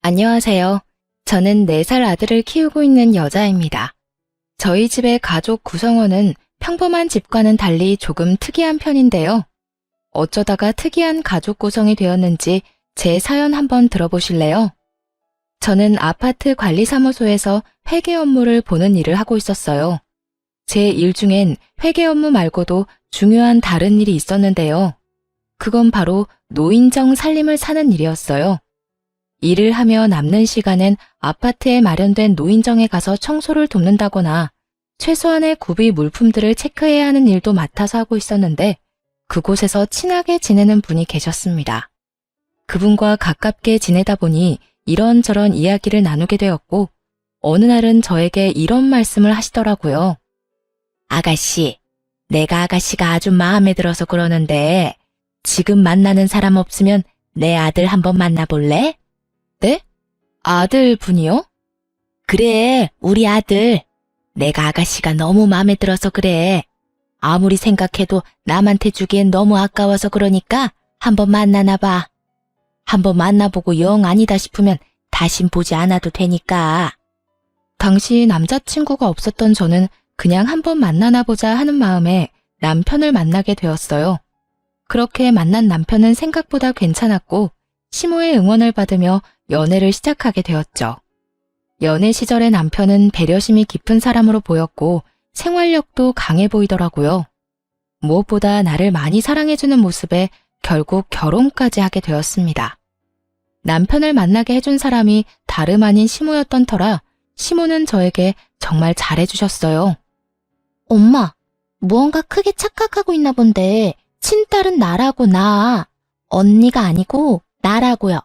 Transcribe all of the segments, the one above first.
안녕하세요. 저는 4살 아들을 키우고 있는 여자입니다. 저희 집의 가족 구성원은 평범한 집과는 달리 조금 특이한 편인데요. 어쩌다가 특이한 가족 구성이 되었는지 제 사연 한번 들어보실래요? 저는 아파트 관리사무소에서 회계 업무를 보는 일을 하고 있었어요. 제 일 중엔 회계 업무 말고도 중요한 다른 일이 있었는데요. 그건 바로 노인정 살림을 사는 일이었어요. 일을 하며 남는 시간엔 아파트에 마련된 노인정에 가서 청소를 돕는다거나 최소한의 구비 물품들을 체크해야 하는 일도 맡아서 하고 있었는데 그곳에서 친하게 지내는 분이 계셨습니다. 그분과 가깝게 지내다 보니 이런저런 이야기를 나누게 되었고 어느 날은 저에게 이런 말씀을 하시더라고요. 아가씨, 내가 아가씨가 아주 마음에 들어서 그러는데 지금 만나는 사람 없으면 내 아들 한번 만나볼래? 네? 아들 분이요? 그래, 우리 아들. 내가 아가씨가 너무 마음에 들어서 그래. 아무리 생각해도 남한테 주기엔 너무 아까워서 그러니까 한번 만나나 봐. 한번 만나보고 영 아니다 싶으면 다신 보지 않아도 되니까. 당시 남자친구가 없었던 저는 그냥 한번 만나나 보자 하는 마음에 남편을 만나게 되었어요. 그렇게 만난 남편은 생각보다 괜찮았고 시모의 응원을 받으며 연애를 시작하게 되었죠. 연애 시절의 남편은 배려심이 깊은 사람으로 보였고 생활력도 강해 보이더라고요. 무엇보다 나를 많이 사랑해주는 모습에 결국 결혼까지 하게 되었습니다. 남편을 만나게 해준 사람이 다름 아닌 시모였던 터라 시모는 저에게 정말 잘해주셨어요. 엄마, 무언가 크게 착각하고 있나 본데 친딸은 나라고 나. 언니가 아니고 나라고요.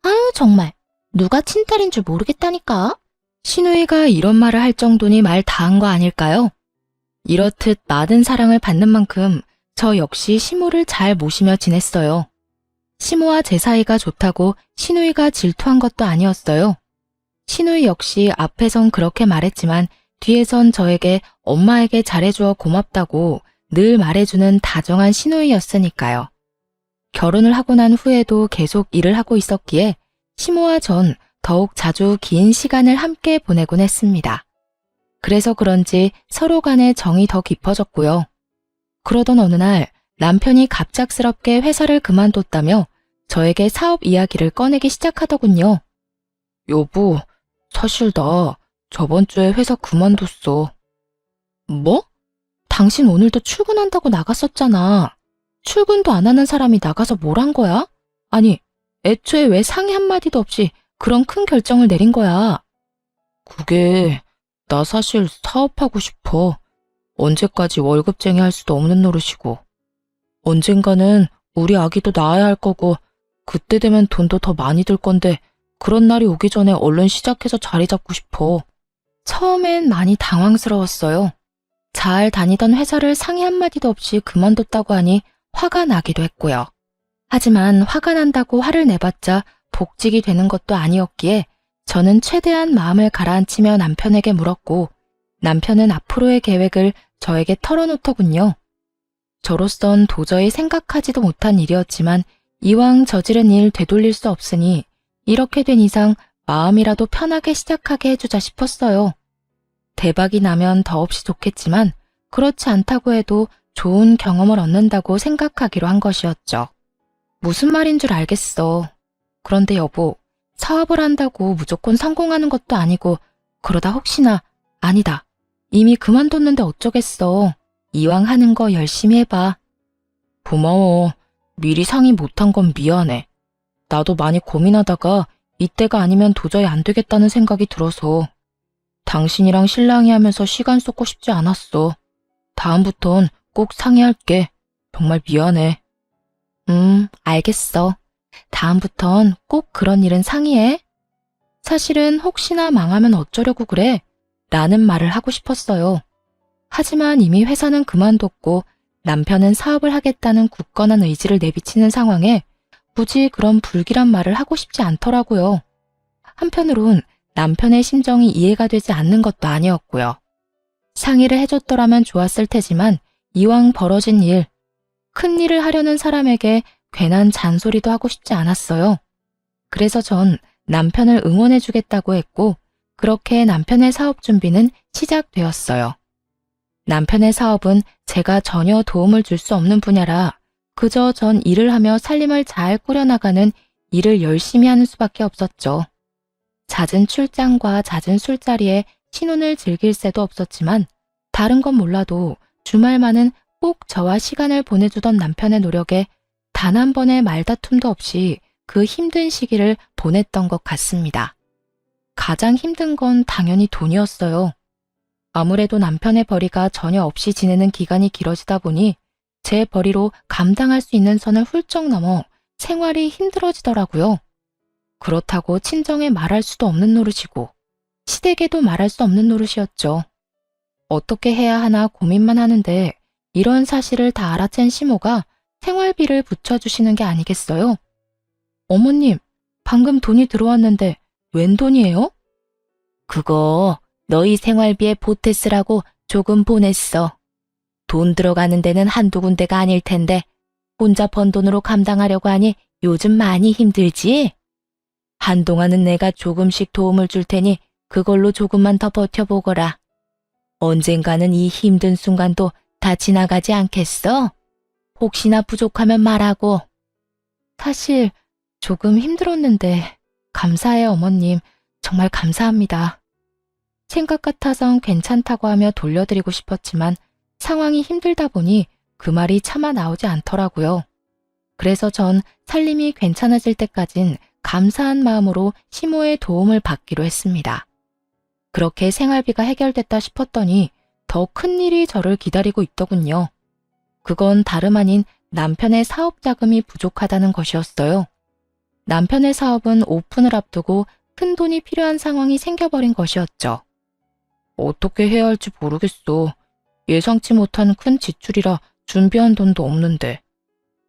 아유 정말 누가 친딸인 줄 모르겠다니까. 시누이가 이런 말을 할 정도니 말 다 한 거 아닐까요? 이렇듯 많은 사랑을 받는 만큼 저 역시 시모를 잘 모시며 지냈어요. 시모와 제 사이가 좋다고 시누이가 질투한 것도 아니었어요. 시누이 역시 앞에선 그렇게 말했지만 뒤에선 저에게 엄마에게 잘해주어 고맙다고 늘 말해주는 다정한 시누이였으니까요. 결혼을 하고 난 후에도 계속 일을 하고 있었기에 시모와 전 더욱 자주 긴 시간을 함께 보내곤 했습니다. 그래서 그런지 서로 간의 정이 더 깊어졌고요. 그러던 어느 날 남편이 갑작스럽게 회사를 그만뒀다며 저에게 사업 이야기를 꺼내기 시작하더군요. 여보, 사실 나 저번 주에 회사 그만뒀어. 뭐? 당신 오늘도 출근한다고 나갔었잖아. 출근도 안 하는 사람이 나가서 뭘 한 거야? 아니, 애초에 왜 상의 한마디도 없이 그런 큰 결정을 내린 거야? 그게 나 사실 사업하고 싶어. 언제까지 월급쟁이 할 수도 없는 노릇이고. 언젠가는 우리 아기도 낳아야 할 거고 그때 되면 돈도 더 많이 들 건데 그런 날이 오기 전에 얼른 시작해서 자리 잡고 싶어. 처음엔 많이 당황스러웠어요. 잘 다니던 회사를 상의 한마디도 없이 그만뒀다고 하니 화가 나기도 했고요. 하지만 화가 난다고 화를 내봤자 복직이 되는 것도 아니었기에 저는 최대한 마음을 가라앉히며 남편에게 물었고 남편은 앞으로의 계획을 저에게 털어놓더군요. 저로선 도저히 생각하지도 못한 일이었지만 이왕 저지른 일 되돌릴 수 없으니 이렇게 된 이상 마음이라도 편하게 시작하게 해주자 싶었어요. 대박이 나면 더없이 좋겠지만 그렇지 않다고 해도 좋은 경험을 얻는다고 생각하기로 한 것이었죠. 무슨 말인 줄 알겠어. 그런데 여보, 사업을 한다고 무조건 성공하는 것도 아니고 그러다 혹시나 아니다. 이미 그만뒀는데 어쩌겠어. 이왕 하는 거 열심히 해봐. 고마워. 미리 상의 못한 건 미안해. 나도 많이 고민하다가 이때가 아니면 도저히 안 되겠다는 생각이 들어서 당신이랑 신랑이 하면서 시간 쏟고 싶지 않았어. 다음부턴 꼭 상의할게. 정말 미안해. 알겠어. 다음부턴 꼭 그런 일은 상의해. 사실은 혹시나 망하면 어쩌려고 그래? 라는 말을 하고 싶었어요. 하지만 이미 회사는 그만뒀고 남편은 사업을 하겠다는 굳건한 의지를 내비치는 상황에 굳이 그런 불길한 말을 하고 싶지 않더라고요. 한편으론 남편의 심정이 이해가 되지 않는 것도 아니었고요. 상의를 해줬더라면 좋았을 테지만 이왕 벌어진 일, 큰 일을 하려는 사람에게 괜한 잔소리도 하고 싶지 않았어요. 그래서 전 남편을 응원해주겠다고 했고, 그렇게 남편의 사업 준비는 시작되었어요. 남편의 사업은 제가 전혀 도움을 줄 수 없는 분야라 그저 전 일을 하며 살림을 잘 꾸려나가는 일을 열심히 하는 수밖에 없었죠. 잦은 출장과 잦은 술자리에 신혼을 즐길 새도 없었지만 다른 건 몰라도 주말만은 꼭 저와 시간을 보내주던 남편의 노력에 단 한 번의 말다툼도 없이 그 힘든 시기를 보냈던 것 같습니다. 가장 힘든 건 당연히 돈이었어요. 아무래도 남편의 벌이가 전혀 없이 지내는 기간이 길어지다 보니 제 벌이로 감당할 수 있는 선을 훌쩍 넘어 생활이 힘들어지더라고요. 그렇다고 친정에 말할 수도 없는 노릇이고 시댁에도 말할 수 없는 노릇이었죠. 어떻게 해야 하나 고민만 하는데 이런 사실을 다 알아챈 시모가 생활비를 붙여주시는 게 아니겠어요? 어머님, 방금 돈이 들어왔는데 웬 돈이에요? 그거 너희 생활비에 보태 쓰라고 조금 보냈어. 돈 들어가는 데는 한두 군데가 아닐 텐데 혼자 번 돈으로 감당하려고 하니 요즘 많이 힘들지? 한동안은 내가 조금씩 도움을 줄 테니 그걸로 조금만 더 버텨보거라. 언젠가는 이 힘든 순간도 다 지나가지 않겠어? 혹시나 부족하면 말하고. 사실 조금 힘들었는데 감사해요, 어머님. 정말 감사합니다. 생각 같아선 괜찮다고 하며 돌려드리고 싶었지만 상황이 힘들다 보니 그 말이 차마 나오지 않더라고요. 그래서 전 살림이 괜찮아질 때까진 감사한 마음으로 시모의 도움을 받기로 했습니다. 그렇게 생활비가 해결됐다 싶었더니 더 큰 일이 저를 기다리고 있더군요. 그건 다름 아닌 남편의 사업 자금이 부족하다는 것이었어요. 남편의 사업은 오픈을 앞두고 큰 돈이 필요한 상황이 생겨버린 것이었죠. 어떻게 해야 할지 모르겠어. 예상치 못한 큰 지출이라 준비한 돈도 없는데.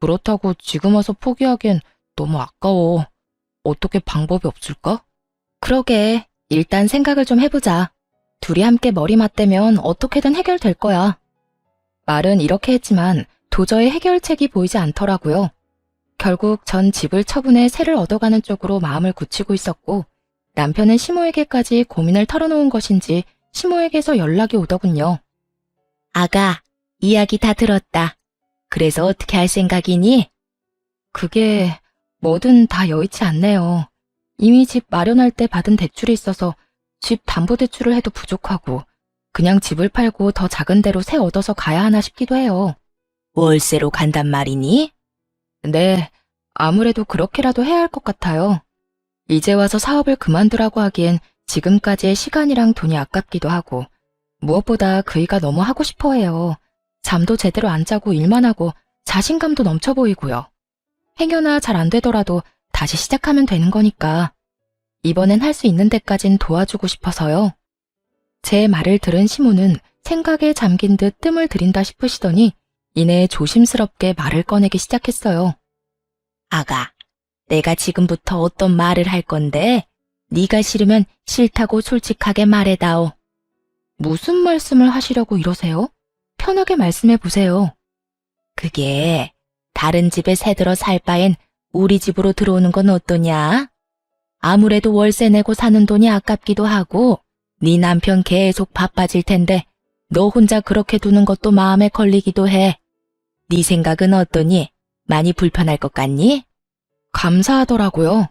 그렇다고 지금 와서 포기하기엔 너무 아까워. 어떻게 방법이 없을까? 그러게, 일단 생각을 좀 해보자. 둘이 함께 머리 맞대면 어떻게든 해결될 거야. 말은 이렇게 했지만 도저히 해결책이 보이지 않더라고요. 결국 전 집을 처분해 새를 얻어가는 쪽으로 마음을 굳히고 있었고 남편은 시모에게까지 고민을 털어놓은 것인지 시모에게서 연락이 오더군요. 아가, 이야기 다 들었다. 그래서 어떻게 할 생각이니? 그게 뭐든 다 여의치 않네요. 이미 집 마련할 때 받은 대출이 있어서 집 담보대출을 해도 부족하고 그냥 집을 팔고 더 작은 데로 새 얻어서 가야 하나 싶기도 해요. 월세로 간단 말이니? 네, 아무래도 그렇게라도 해야 할 것 같아요. 이제 와서 사업을 그만두라고 하기엔 지금까지의 시간이랑 돈이 아깝기도 하고 무엇보다 그이가 너무 하고 싶어 해요. 잠도 제대로 안 자고 일만 하고 자신감도 넘쳐 보이고요. 행여나 잘 안 되더라도 다시 시작하면 되는 거니까 이번엔 할 수 있는 데까진 도와주고 싶어서요. 제 말을 들은 시모는 생각에 잠긴 듯 뜸을 들인다 싶으시더니 이내 조심스럽게 말을 꺼내기 시작했어요. 아가, 내가 지금부터 어떤 말을 할 건데 네가 싫으면 싫다고 솔직하게 말해다오. 무슨 말씀을 하시려고 이러세요? 편하게 말씀해 보세요. 그게 다른 집에 새들어 살 바엔 우리 집으로 들어오는 건 어떠냐? 아무래도 월세 내고 사는 돈이 아깝기도 하고 네 남편 계속 바빠질 텐데 너 혼자 그렇게 두는 것도 마음에 걸리기도 해. 네 생각은 어떠니? 많이 불편할 것 같니? 감사하더라고요.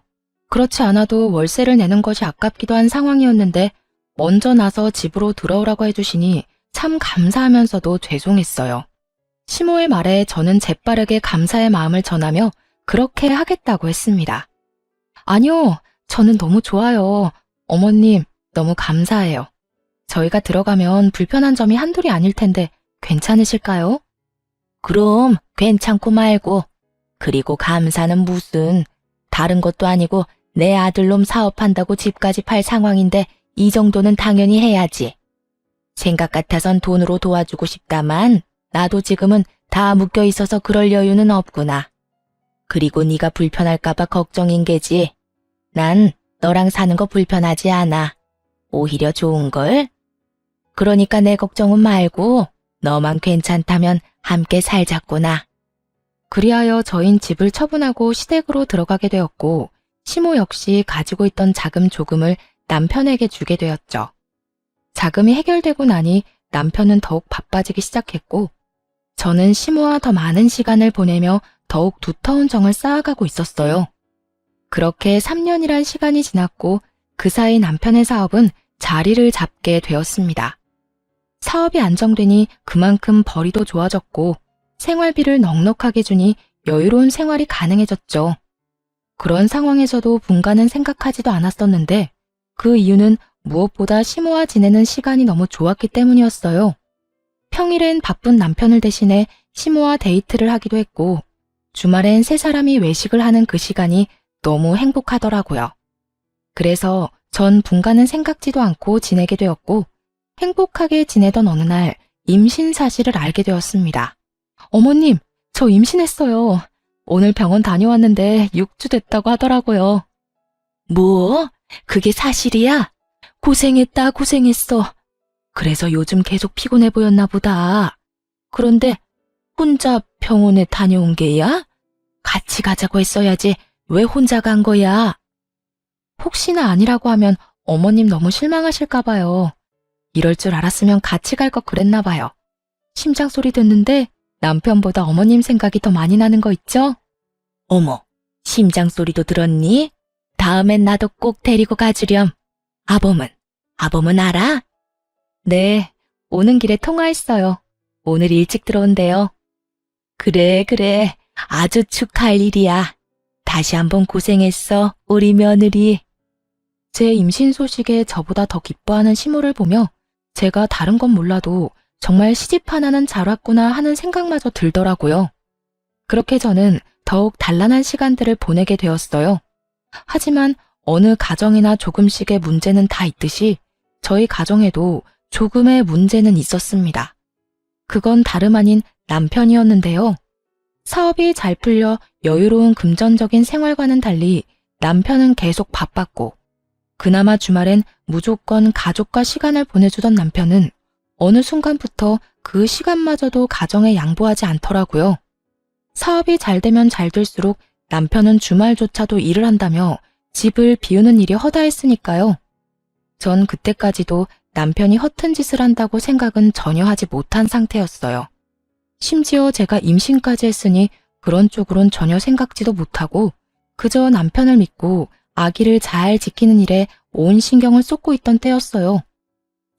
그렇지 않아도 월세를 내는 것이 아깝기도 한 상황이었는데 먼저 나서 집으로 들어오라고 해주시니 참 감사하면서도 죄송했어요. 시모의 말에 저는 재빠르게 감사의 마음을 전하며 그렇게 하겠다고 했습니다. 아니요, 저는 너무 좋아요. 어머님, 너무 감사해요. 저희가 들어가면 불편한 점이 한둘이 아닐 텐데 괜찮으실까요? 그럼 괜찮고 말고. 그리고 감사는 무슨. 다른 것도 아니고 내 아들놈 사업한다고 집까지 팔 상황인데 이 정도는 당연히 해야지. 생각 같아선 돈으로 도와주고 싶다만 나도 지금은 다 묶여 있어서 그럴 여유는 없구나. 그리고 네가 불편할까봐 걱정인 게지. 난 너랑 사는 거 불편하지 않아. 오히려 좋은걸? 그러니까 내 걱정은 말고 너만 괜찮다면 함께 살자꾸나. 그리하여 저흰 집을 처분하고 시댁으로 들어가게 되었고 시모 역시 가지고 있던 자금 조금을 남편에게 주게 되었죠. 자금이 해결되고 나니 남편은 더욱 바빠지기 시작했고, 저는 시모와 더 많은 시간을 보내며 더욱 두터운 정을 쌓아가고 있었어요. 그렇게 3년이란 시간이 지났고 그 사이 남편의 사업은 자리를 잡게 되었습니다. 사업이 안정되니 그만큼 벌이도 좋아졌고 생활비를 넉넉하게 주니 여유로운 생활이 가능해졌죠. 그런 상황에서도 분가는 생각하지도 않았었는데 그 이유는 무엇보다 시모와 지내는 시간이 너무 좋았기 때문이었어요. 평일엔 바쁜 남편을 대신해 시모와 데이트를 하기도 했고 주말엔 세 사람이 외식을 하는 그 시간이 너무 행복하더라고요. 그래서 전 분가는 생각지도 않고 지내게 되었고 행복하게 지내던 어느 날 임신 사실을 알게 되었습니다. 어머님, 저 임신했어요. 오늘 병원 다녀왔는데 6주 됐다고 하더라고요. 뭐? 그게 사실이야? 고생했다, 고생했어. 그래서 요즘 계속 피곤해 보였나 보다. 그런데 혼자 병원에 다녀온 게야? 같이 가자고 했어야지. 왜 혼자 간 거야? 혹시나 아니라고 하면 어머님 너무 실망하실까 봐요. 이럴 줄 알았으면 같이 갈 거 그랬나 봐요. 심장 소리 듣는데 남편보다 어머님 생각이 더 많이 나는 거 있죠? 어머, 심장 소리도 들었니? 다음엔 나도 꼭 데리고 가주렴. 아범은 알아? 네, 오는 길에 통화했어요. 오늘 일찍 들어온대요. 그래, 아주 축하할 일이야. 다시 한번 고생했어, 우리 며느리. 제 임신 소식에 저보다 더 기뻐하는 시모를 보며 제가 다른 건 몰라도 정말 시집 하나는 잘 왔구나 하는 생각마저 들더라고요. 그렇게 저는 더욱 단란한 시간들을 보내게 되었어요. 하지만 어느 가정이나 조금씩의 문제는 다 있듯이 저희 가정에도 조금의 문제는 있었습니다. 그건 다름 아닌 남편이었는데요. 사업이 잘 풀려 여유로운 금전적인 생활과는 달리 남편은 계속 바빴고 그나마 주말엔 무조건 가족과 시간을 보내주던 남편은 어느 순간부터 그 시간마저도 가정에 양보하지 않더라고요. 사업이 잘 되면 잘 될수록 남편은 주말조차도 일을 한다며 집을 비우는 일이 허다했으니까요. 전 그때까지도 남편이 허튼 짓을 한다고 생각은 전혀 하지 못한 상태였어요. 심지어 제가 임신까지 했으니 그런 쪽으론 전혀 생각지도 못하고 그저 남편을 믿고 아기를 잘 지키는 일에 온 신경을 쏟고 있던 때였어요.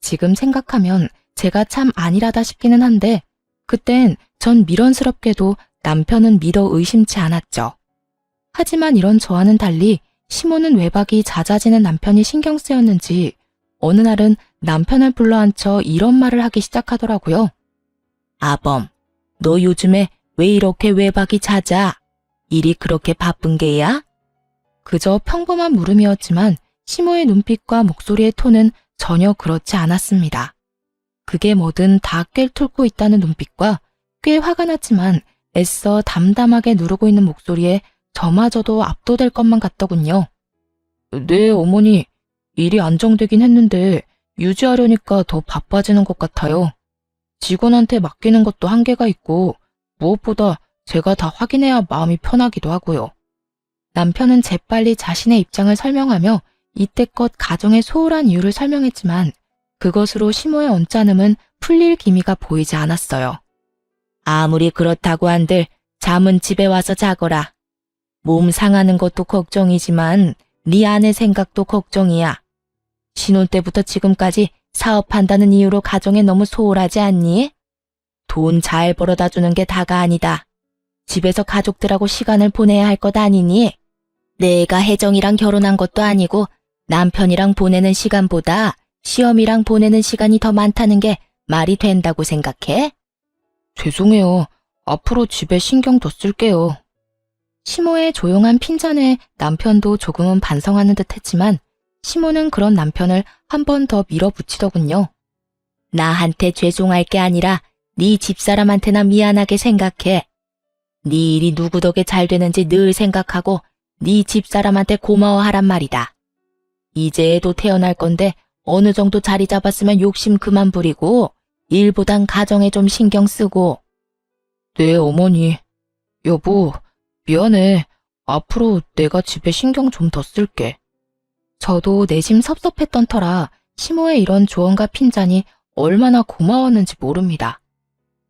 지금 생각하면 제가 참 안일하다 싶기는 한데 그땐 전 미련스럽게도 남편은 믿어 의심치 않았죠. 하지만 이런 저와는 달리 시모는 외박이 잦아지는 남편이 신경 쓰였는지 어느 날은 남편을 불러앉혀 이런 말을 하기 시작하더라고요. 아범, 너 요즘에 왜 이렇게 외박이 잦아? 일이 그렇게 바쁜 게야? 그저 평범한 물음이었지만 시모의 눈빛과 목소리의 톤은 전혀 그렇지 않았습니다. 그게 뭐든 다 꿰뚫고 있다는 눈빛과 꽤 화가 났지만 애써 담담하게 누르고 있는 목소리에 저마저도 압도될 것만 같더군요. 네, 어머니. 일이 안정되긴 했는데 유지하려니까 더 바빠지는 것 같아요. 직원한테 맡기는 것도 한계가 있고 무엇보다 제가 다 확인해야 마음이 편하기도 하고요. 남편은 재빨리 자신의 입장을 설명하며 이때껏 가정의 소홀한 이유를 설명했지만 그것으로 시모의 언짢음은 풀릴 기미가 보이지 않았어요. 아무리 그렇다고 한들 잠은 집에 와서 자거라. 몸 상하는 것도 걱정이지만 네 아내 생각도 걱정이야. 신혼 때부터 지금까지 사업한다는 이유로 가정에 너무 소홀하지 않니? 돈 잘 벌어다 주는 게 다가 아니다. 집에서 가족들하고 시간을 보내야 할 것 아니니? 내가 혜정이랑 결혼한 것도 아니고 남편이랑 보내는 시간보다 시험이랑 보내는 시간이 더 많다는 게 말이 된다고 생각해? 죄송해요. 앞으로 집에 신경 더 쓸게요. 시모의 조용한 핀잔에 남편도 조금은 반성하는 듯 했지만 시모는 그런 남편을 한 번 더 밀어붙이더군요. 나한테 죄송할 게 아니라 네 집사람한테나 미안하게 생각해. 네 일이 누구 덕에 잘 되는지 늘 생각하고 네 집사람한테 고마워하란 말이다. 이제 애도 태어날 건데 어느 정도 자리 잡았으면 욕심 그만 부리고 일보단 가정에 좀 신경 쓰고. 네, 어머니. 여보, 미안해. 앞으로 내가 집에 신경 좀 더 쓸게. 저도 내심 섭섭했던 터라 시모의 이런 조언과 핀잔이 얼마나 고마웠는지 모릅니다.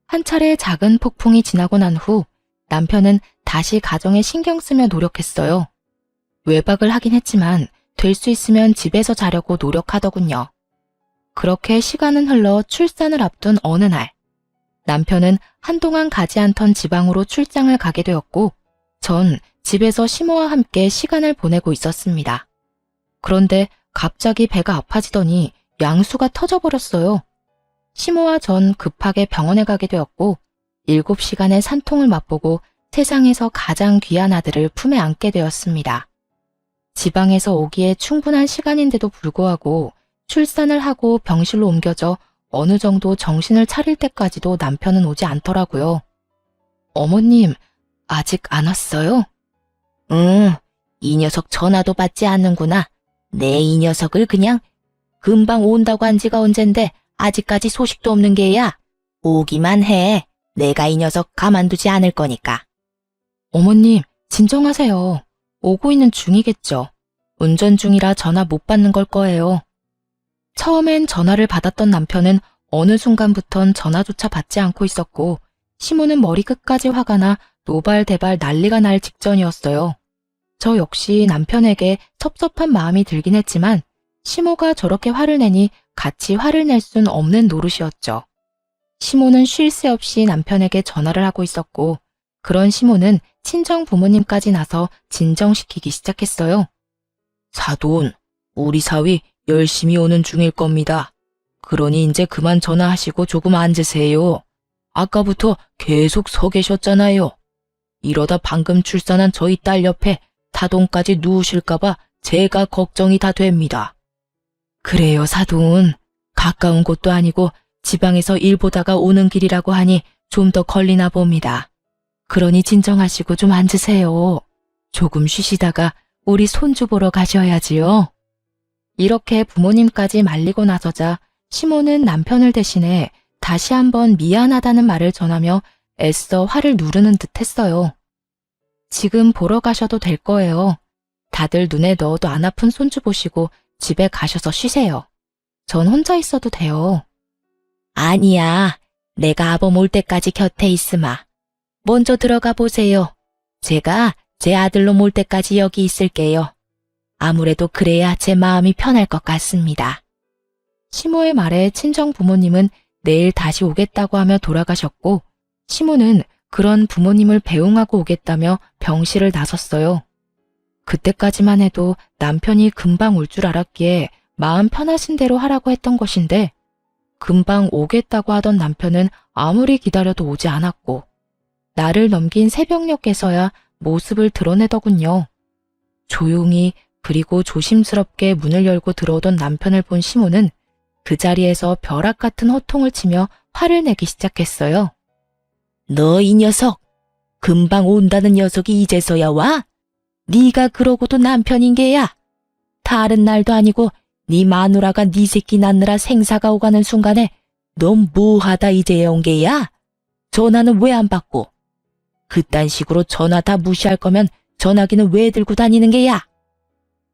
한 차례 작은 폭풍이 지나고 난 후 남편은 다시 가정에 신경 쓰며 노력했어요. 외박을 하긴 했지만 될 수 있으면 집에서 자려고 노력하더군요. 그렇게 시간은 흘러 출산을 앞둔 어느 날, 남편은 한동안 가지 않던 지방으로 출장을 가게 되었고, 전 집에서 시모와 함께 시간을 보내고 있었습니다. 그런데 갑자기 배가 아파지더니 양수가 터져버렸어요. 시모와 전 급하게 병원에 가게 되었고, 7시간의 산통을 맛보고 세상에서 가장 귀한 아들을 품에 안게 되었습니다. 지방에서 오기에 충분한 시간인데도 불구하고 출산을 하고 병실로 옮겨져 어느 정도 정신을 차릴 때까지도 남편은 오지 않더라고요. 어머님, 아직 안 왔어요? 응, 이 녀석 전화도 받지 않는구나. 이 녀석을 그냥 금방 온다고 한 지가 언젠데 아직까지 소식도 없는 게야. 오기만 해. 내가 이 녀석 가만두지 않을 거니까. 어머님, 진정하세요. 오고 있는 중이겠죠. 운전 중이라 전화 못 받는 걸 거예요. 처음엔 전화를 받았던 남편은 어느 순간부턴 전화조차 받지 않고 있었고, 시모는 머리 끝까지 화가 나 노발대발 난리가 날 직전이었어요. 저 역시 남편에게 섭섭한 마음이 들긴 했지만 시모가 저렇게 화를 내니 같이 화를 낼 순 없는 노릇이었죠. 시모는 쉴 새 없이 남편에게 전화를 하고 있었고, 그런 시모는 친정 부모님까지 나서 진정시키기 시작했어요. 사돈, 우리 사위 열심히 오는 중일 겁니다. 그러니 이제 그만 전화하시고 조금 앉으세요. 아까부터 계속 서 계셨잖아요. 이러다 방금 출산한 저희 딸 옆에 사돈까지 누우실까봐 제가 걱정이 다 됩니다. 그래요, 사돈. 가까운 곳도 아니고 지방에서 일 보다가 오는 길이라고 하니 좀 더 걸리나 봅니다. 그러니 진정하시고 좀 앉으세요. 조금 쉬시다가 우리 손주 보러 가셔야지요. 이렇게 부모님까지 말리고 나서자 시모는 남편을 대신해 다시 한번 미안하다는 말을 전하며 애써 화를 누르는 듯 했어요. 지금 보러 가셔도 될 거예요. 다들 눈에 넣어도 안 아픈 손주 보시고 집에 가셔서 쉬세요. 전 혼자 있어도 돼요. 아니야. 내가 아범 올 때까지 곁에 있으마. 먼저 들어가 보세요. 제가 제 아들놈 올 때까지 여기 있을게요. 아무래도 그래야 제 마음이 편할 것 같습니다. 시모의 말에 친정 부모님은 내일 다시 오겠다고 하며 돌아가셨고, 시모는 그런 부모님을 배웅하고 오겠다며 병실을 나섰어요. 그때까지만 해도 남편이 금방 올 줄 알았기에 마음 편하신 대로 하라고 했던 것인데, 금방 오겠다고 하던 남편은 아무리 기다려도 오지 않았고, 날을 넘긴 새벽녘에서야 모습을 드러내더군요. 조용히 그리고 조심스럽게 문을 열고 들어오던 남편을 본 시모는 그 자리에서 벼락 같은 호통을 치며 화를 내기 시작했어요. 너 이 녀석! 금방 온다는 녀석이 이제서야 와? 네가 그러고도 남편인 게야. 다른 날도 아니고 네 마누라가 네 새끼 낳느라 생사가 오가는 순간에 넌 뭐하다 이제야 온 게야? 전화는 왜 안 받고? 그딴 식으로 전화 다 무시할 거면 전화기는 왜 들고 다니는 게야?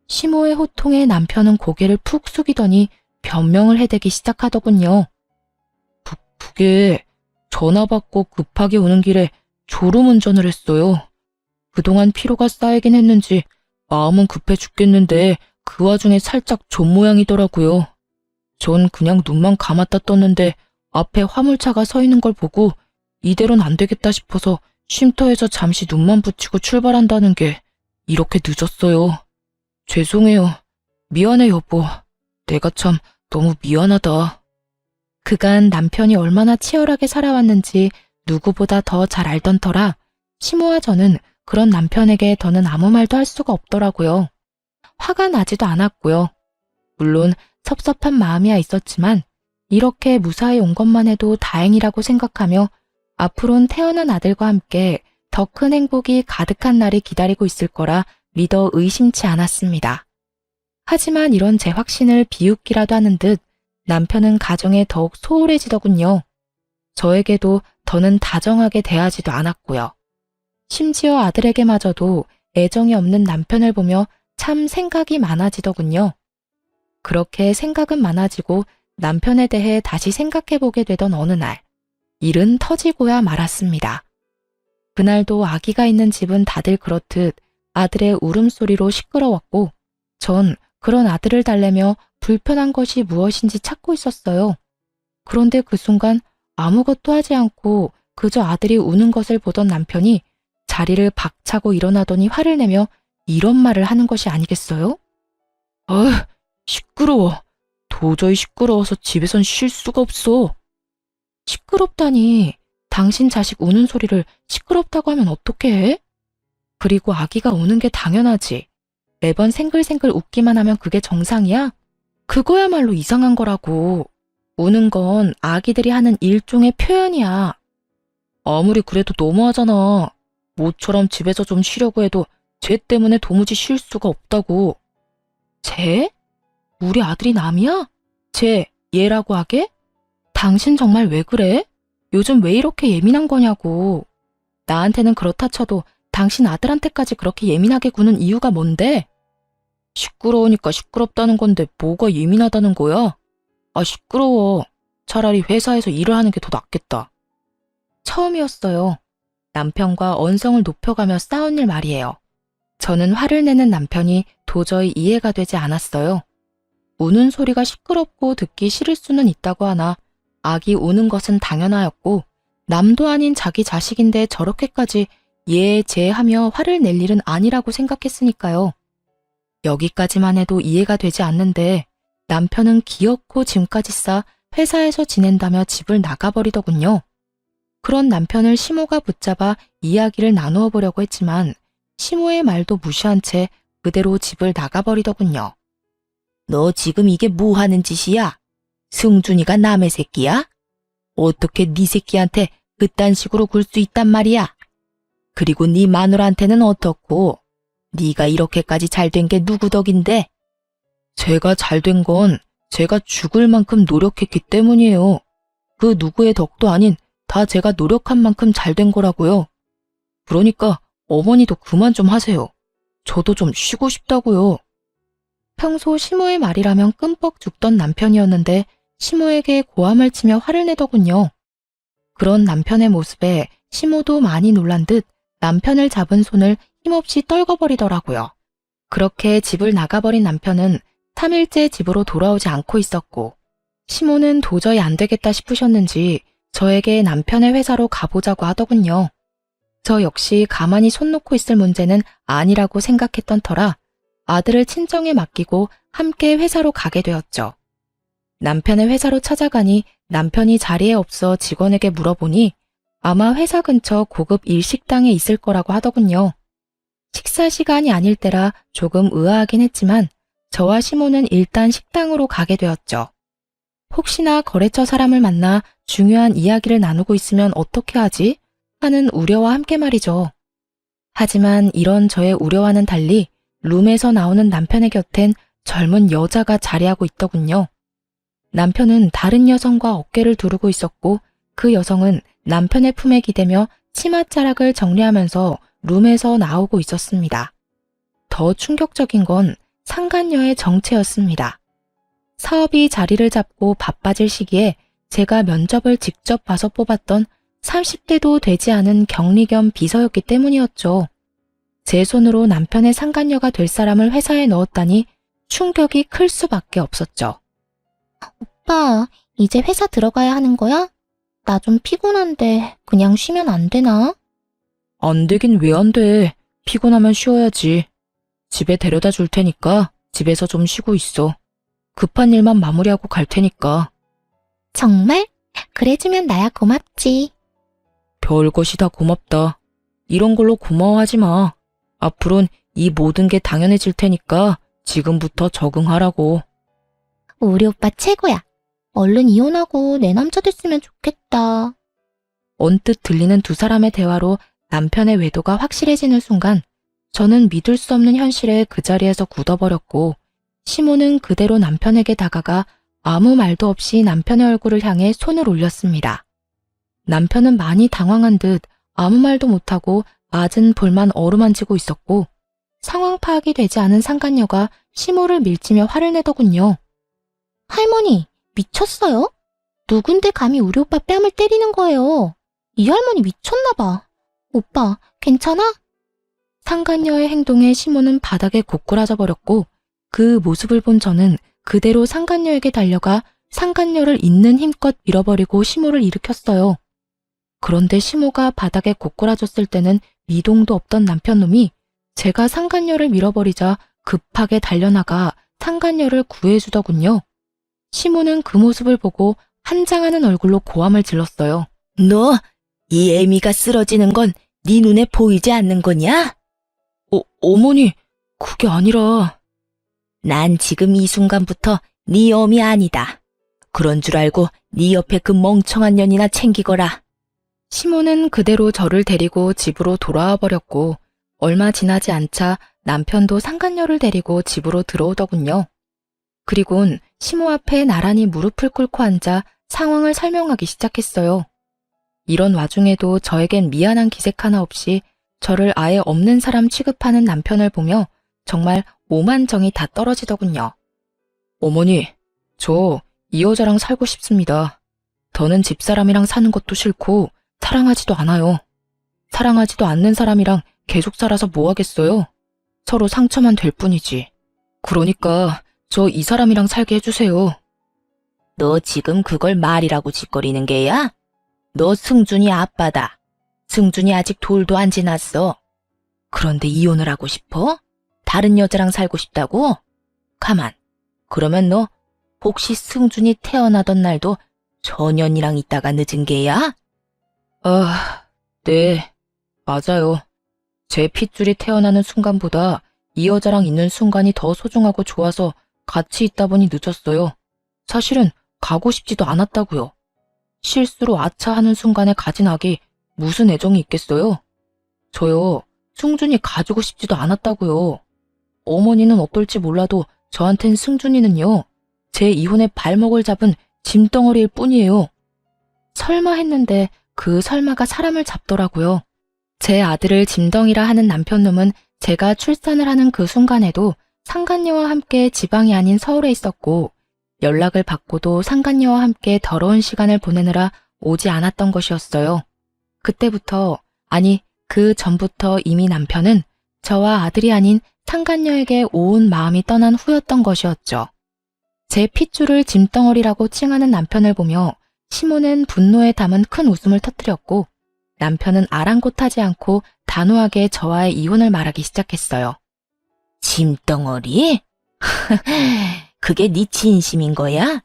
시모의 호통에 남편은 고개를 푹 숙이더니 변명을 해대기 시작하더군요. 그게 전화 받고 급하게 오는 길에 졸음운전을 했어요. 그동안 피로가 쌓이긴 했는지 마음은 급해 죽겠는데 그 와중에 살짝 존 모양이더라고요. 전 그냥 눈만 감았다 떴는데 앞에 화물차가 서 있는 걸 보고 이대로는 안 되겠다 싶어서 쉼터에서 잠시 눈만 붙이고 출발한다는 게 이렇게 늦었어요. 죄송해요. 미안해 여보. 내가 참 너무 미안하다. 그간 남편이 얼마나 치열하게 살아왔는지 누구보다 더 잘 알던 터라 시모와 저는 그런 남편에게 더는 아무 말도 할 수가 없더라고요. 화가 나지도 않았고요. 물론 섭섭한 마음이야 있었지만 이렇게 무사히 온 것만 해도 다행이라고 생각하며 앞으론 태어난 아들과 함께 더 큰 행복이 가득한 날이 기다리고 있을 거라 믿어 의심치 않았습니다. 하지만 이런 제 확신을 비웃기라도 하는 듯 남편은 가정에 더욱 소홀해지더군요. 저에게도 더는 다정하게 대하지도 않았고요. 심지어 아들에게마저도 애정이 없는 남편을 보며 참 생각이 많아지더군요. 그렇게 생각은 많아지고 남편에 대해 다시 생각해보게 되던 어느 날, 일은 터지고야 말았습니다. 그날도 아기가 있는 집은 다들 그렇듯 아들의 울음소리로 시끄러웠고, 전 그런 아들을 달래며 불편한 것이 무엇인지 찾고 있었어요. 그런데 그 순간 아무것도 하지 않고 그저 아들이 우는 것을 보던 남편이 자리를 박차고 일어나더니 화를 내며 이런 말을 하는 것이 아니겠어요? 시끄러워. 도저히 시끄러워서 집에선 쉴 수가 없어. 시끄럽다니. 당신 자식 우는 소리를 시끄럽다고 하면 어떻게 해? 그리고 아기가 우는 게 당연하지. 매번 생글생글 웃기만 하면 그게 정상이야? 그거야말로 이상한 거라고. 우는 건 아기들이 하는 일종의 표현이야. 아무리 그래도 너무하잖아. 모처럼 집에서 좀 쉬려고 해도 쟤 때문에 도무지 쉴 수가 없다고. 쟤? 우리 아들이 남이야? 쟤, 얘라고 하게? 당신 정말 왜 그래? 요즘 왜 이렇게 예민한 거냐고. 나한테는 그렇다 쳐도 당신 아들한테까지 그렇게 예민하게 구는 이유가 뭔데? 시끄러우니까 시끄럽다는 건데 뭐가 예민하다는 거야? 시끄러워. 차라리 회사에서 일을 하는 게 더 낫겠다. 처음이었어요. 남편과 언성을 높여가며 싸운 일 말이에요. 저는 화를 내는 남편이 도저히 이해가 되지 않았어요. 우는 소리가 시끄럽고 듣기 싫을 수는 있다고 하나 아기 우는 것은 당연하였고 남도 아닌 자기 자식인데 저렇게까지 예, 제 하며 화를 낼 일은 아니라고 생각했으니까요. 여기까지만 해도 이해가 되지 않는데 남편은 기어코 짐까지 싸 회사에서 지낸다며 집을 나가버리더군요. 그런 남편을 시모가 붙잡아 이야기를 나누어 보려고 했지만 시모의 말도 무시한 채 그대로 집을 나가버리더군요. 너 지금 이게 뭐 하는 짓이야? 승준이가 남의 새끼야? 어떻게 네 새끼한테 그딴 식으로 굴 수 있단 말이야? 그리고 네 마누라한테는 어떻고? 네가 이렇게까지 잘된 게 누구 덕인데? 제가 잘된 건 제가 죽을 만큼 노력했기 때문이에요. 그 누구의 덕도 아닌 다 제가 노력한 만큼 잘된 거라고요. 그러니까 어머니도 그만 좀 하세요. 저도 좀 쉬고 싶다고요. 평소 시모의 말이라면 끔뻑 죽던 남편이었는데 시모에게 고함을 치며 화를 내더군요. 그런 남편의 모습에 시모도 많이 놀란 듯 남편을 잡은 손을 힘없이 떨궈버리더라고요. 그렇게 집을 나가버린 남편은 3일째 집으로 돌아오지 않고 있었고 시모는 도저히 안 되겠다 싶으셨는지 저에게 남편의 회사로 가보자고 하더군요. 저 역시 가만히 손 놓고 있을 문제는 아니라고 생각했던 터라 아들을 친정에 맡기고 함께 회사로 가게 되었죠. 남편의 회사로 찾아가니 남편이 자리에 없어 직원에게 물어보니 아마 회사 근처 고급 일식당에 있을 거라고 하더군요. 식사 시간이 아닐 때라 조금 의아하긴 했지만 저와 시모는 일단 식당으로 가게 되었죠. 혹시나 거래처 사람을 만나 중요한 이야기를 나누고 있으면 어떻게 하지? 하는 우려와 함께 말이죠. 하지만 이런 저의 우려와는 달리 룸에서 나오는 남편의 곁엔 젊은 여자가 자리하고 있더군요. 남편은 다른 여성과 어깨를 두르고 있었고 그 여성은 남편의 품에 기대며 치맛자락을 정리하면서 룸에서 나오고 있었습니다. 더 충격적인 건 상간녀의 정체였습니다. 사업이 자리를 잡고 바빠질 시기에 제가 면접을 직접 봐서 뽑았던 30대도 되지 않은 격리 겸 비서였기 때문이었죠. 제 손으로 남편의 상간녀가 될 사람을 회사에 넣었다니 충격이 클 수밖에 없었죠. 오빠, 이제 회사 들어가야 하는 거야? 나 좀 피곤한데 그냥 쉬면 안 되나? 안 되긴 왜 안 돼. 피곤하면 쉬어야지. 집에 데려다 줄 테니까 집에서 좀 쉬고 있어. 급한 일만 마무리하고 갈 테니까. 정말? 그래주면 나야 고맙지. 별것이 다 고맙다. 이런 걸로 고마워하지 마. 앞으론 이 모든 게 당연해질 테니까 지금부터 적응하라고. 우리 오빠 최고야. 얼른 이혼하고 내 남자 됐으면 좋겠다. 언뜻 들리는 두 사람의 대화로 남편의 외도가 확실해지는 순간 저는 믿을 수 없는 현실에 그 자리에서 굳어버렸고 시모는 그대로 남편에게 다가가 아무 말도 없이 남편의 얼굴을 향해 손을 올렸습니다. 남편은 많이 당황한 듯 아무 말도 못하고 맞은 볼만 어루만지고 있었고 상황 파악이 되지 않은 상간녀가 시모를 밀치며 화를 내더군요. 할머니, 미쳤어요? 누군데 감히 우리 오빠 뺨을 때리는 거예요? 이 할머니 미쳤나 봐. 오빠, 괜찮아? 상간녀의 행동에 시모는 바닥에 고꾸라져 버렸고 그 모습을 본 저는 그대로 상간녀에게 달려가 상간녀를 있는 힘껏 밀어버리고 시모를 일으켰어요. 그런데 시모가 바닥에 고꾸라졌을 때는 미동도 없던 남편놈이 제가 상간녀를 밀어버리자 급하게 달려나가 상간녀를 구해주더군요. 시모는 그 모습을 보고 한장하는 얼굴로 고함을 질렀어요. 너, 이 애미가 쓰러지는 건 네 눈에 보이지 않는 거냐? 어머니, 그게 아니라... 난 지금 이 순간부터 네 어미 아니다. 그런 줄 알고 네 옆에 그 멍청한 년이나 챙기거라. 시모는 그대로 저를 데리고 집으로 돌아와 버렸고 얼마 지나지 않자 남편도 상간녀를 데리고 집으로 들어오더군요. 그리곤 시모 앞에 나란히 무릎을 꿇고 앉아 상황을 설명하기 시작했어요. 이런 와중에도 저에겐 미안한 기색 하나 없이 저를 아예 없는 사람 취급하는 남편을 보며 정말 오만정이 다 떨어지더군요. 어머니, 저 이 여자랑 살고 싶습니다. 더는 집사람이랑 사는 것도 싫고 사랑하지도 않아요. 사랑하지도 않는 사람이랑 계속 살아서 뭐 하겠어요? 서로 상처만 될 뿐이지. 그러니까 저 이 사람이랑 살게 해주세요. 너 지금 그걸 말이라고 짓거리는 게야? 너 승준이 아빠다. 승준이 아직 돌도 안 지났어. 그런데 이혼을 하고 싶어? 다른 여자랑 살고 싶다고? 가만. 그러면 너 혹시 승준이 태어나던 날도 저 년이랑 있다가 늦은 게야? 네, 맞아요. 제 핏줄이 태어나는 순간보다 이 여자랑 있는 순간이 더 소중하고 좋아서 같이 있다 보니 늦었어요. 사실은 가고 싶지도 않았다고요. 실수로 아차하는 순간에 가진 악이 무슨 애정이 있겠어요? 저요, 승준이 가지고 싶지도 않았다고요. 어머니는 어떨지 몰라도 저한텐 승준이는요, 제 이혼의 발목을 잡은 짐덩어리일 뿐이에요. 설마 했는데 그 설마가 사람을 잡더라고요. 제 아들을 짐덩이라 하는 남편놈은 제가 출산을 하는 그 순간에도 상간녀와 함께 지방이 아닌 서울에 있었고 연락을 받고도 상간녀와 함께 더러운 시간을 보내느라 오지 않았던 것이었어요. 그때부터, 아니 그 전부터 이미 남편은 저와 아들이 아닌 상간녀에게 온 마음이 떠난 후였던 것이었죠. 제 핏줄을 짐덩어리라고 칭하는 남편을 보며 시모는 분노에 담은 큰 웃음을 터뜨렸고 남편은 아랑곳하지 않고 단호하게 저와의 이혼을 말하기 시작했어요. 짐덩어리? 그게 네 진심인 거야?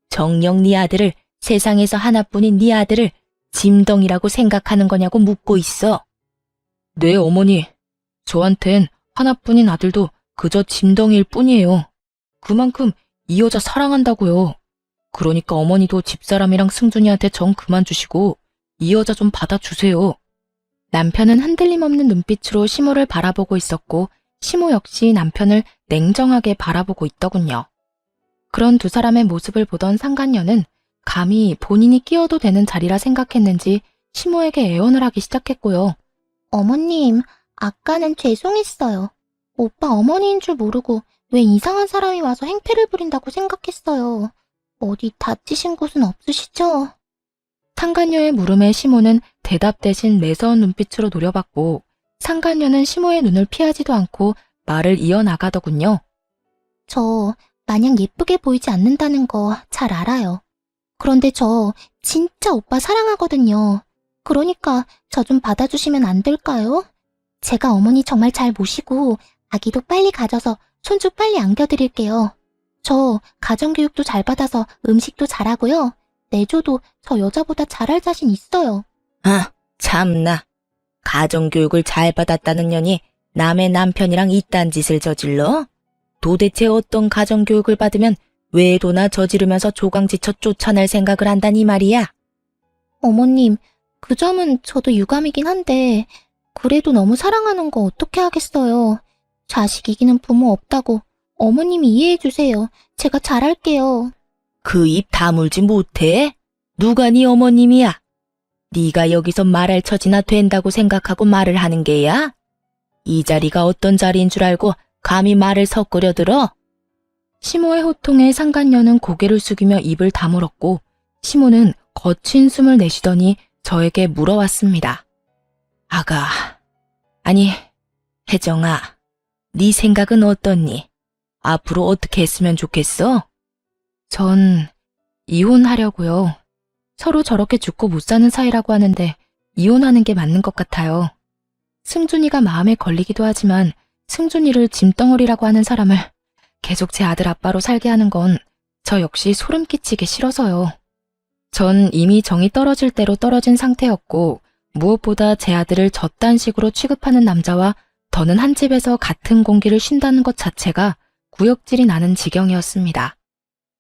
정녕 네 아들을, 세상에서 하나뿐인 네 아들을 짐덩이라고 생각하는 거냐고 묻고 있어. 네, 어머니. 저한텐 하나뿐인 아들도 그저 짐덩이일 뿐이에요. 그만큼 이 여자 사랑한다고요. 그러니까 어머니도 집사람이랑 승준이한테 정 그만 주시고 이 여자 좀 받아주세요. 남편은 흔들림 없는 눈빛으로 시모를 바라보고 있었고 시모 역시 남편을 냉정하게 바라보고 있더군요. 그런 두 사람의 모습을 보던 상간녀는 감히 본인이 끼어도 되는 자리라 생각했는지 시모에게 애원을 하기 시작했고요. 어머님, 아까는 죄송했어요. 오빠 어머니인 줄 모르고 왜 이상한 사람이 와서 행패를 부린다고 생각했어요. 어디 다치신 곳은 없으시죠? 상간녀의 물음에 시모는 대답 대신 매서운 눈빛으로 노려봤고 상간녀는 시모의 눈을 피하지도 않고 말을 이어나가더군요. 저 마냥 예쁘게 보이지 않는다는 거 잘 알아요. 그런데 저 진짜 오빠 사랑하거든요. 그러니까 저 좀 받아주시면 안 될까요? 제가 어머니 정말 잘 모시고 아기도 빨리 가져서 손주 빨리 안겨드릴게요. 저 가정교육도 잘 받아서 음식도 잘하고요. 내조도 저 여자보다 잘할 자신 있어요. 아, 참나. 가정교육을 잘 받았다는 년이 남의 남편이랑 이딴 짓을 저질러? 도대체 어떤 가정교육을 받으면 외도나 저지르면서 조강지쳐 쫓아낼 생각을 한다니 말이야? 어머님, 그 점은 저도 유감이긴 한데 그래도 너무 사랑하는 거 어떻게 하겠어요. 자식 이기는 부모 없다고 어머님이 이해해주세요. 제가 잘할게요. 그 입 다물지 못해? 누가 네 어머님이야? 네가 여기서 말할 처지나 된다고 생각하고 말을 하는 게야? 이 자리가 어떤 자리인 줄 알고 감히 말을 섞으려 들어? 시모의 호통에 상간녀는 고개를 숙이며 입을 다물었고 시모는 거친 숨을 내쉬더니 저에게 물어왔습니다. 아가, 아니, 혜정아, 네 생각은 어떻니? 앞으로 어떻게 했으면 좋겠어? 전 이혼하려고요. 서로 저렇게 죽고 못 사는 사이라고 하는데 이혼하는 게 맞는 것 같아요. 승준이가 마음에 걸리기도 하지만 승준이를 짐덩어리라고 하는 사람을 계속 제 아들 아빠로 살게 하는 건 저 역시 소름 끼치게 싫어서요. 전 이미 정이 떨어질 대로 떨어진 상태였고 무엇보다 제 아들을 저딴 식으로 취급하는 남자와 더는 한 집에서 같은 공기를 쉰다는 것 자체가 구역질이 나는 지경이었습니다.